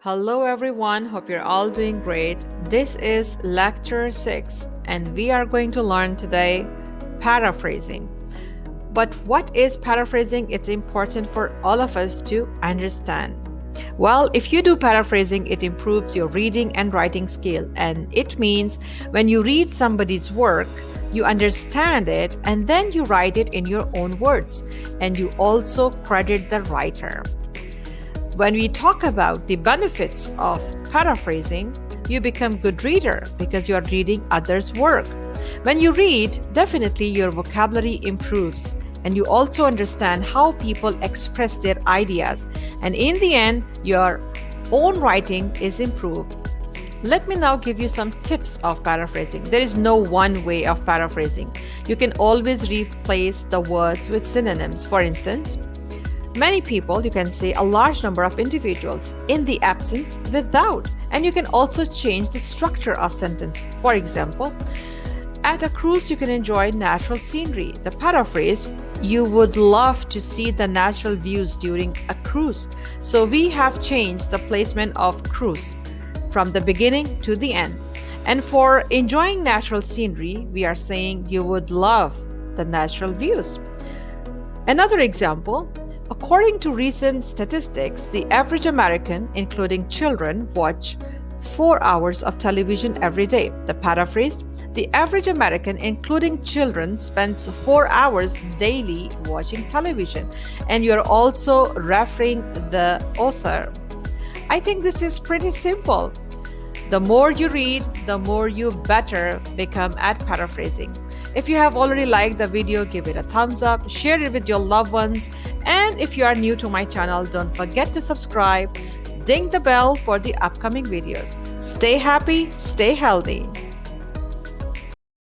Hello everyone, hope you're all doing great. This is lecture 6 and we are going to learn today paraphrasing. But what is paraphrasing? It's important for all of us to understand. Well, if you do paraphrasing, it improves your reading and writing skill. And it means when you read somebody's work, you understand it and then you write it in your own words. And you also credit the writer. When we talk about the benefits of paraphrasing, you become good reader because you are reading others' work. When you read, definitely your vocabulary improves and you also understand how people express their ideas, and in the end your own writing is improved. Let me now give you some tips of paraphrasing. There is no one way of paraphrasing. You can always replace the words with synonyms. For instance, many people, you can say a large number of individuals, in the absence, without. And you can also change the structure of sentence. For example, at a cruise you can enjoy natural scenery. The paraphrase, you would love to see the natural views during a cruise. So we have changed the placement of cruise from the beginning to the end. And for enjoying natural scenery, we are saying you would love the natural views. Another example, according to recent statistics, the average American, including children, watch 4 hours of television every day. The paraphrase, the average American, including children, spends 4 hours daily watching television. And you're also referring the author. I think this is pretty simple. The more you read, the more you better become at paraphrasing. If you have already liked the video, give it a thumbs up, share it with your loved ones, and if you are new to my channel, don't forget to subscribe, ding the bell for the upcoming videos. Stay happy, stay healthy.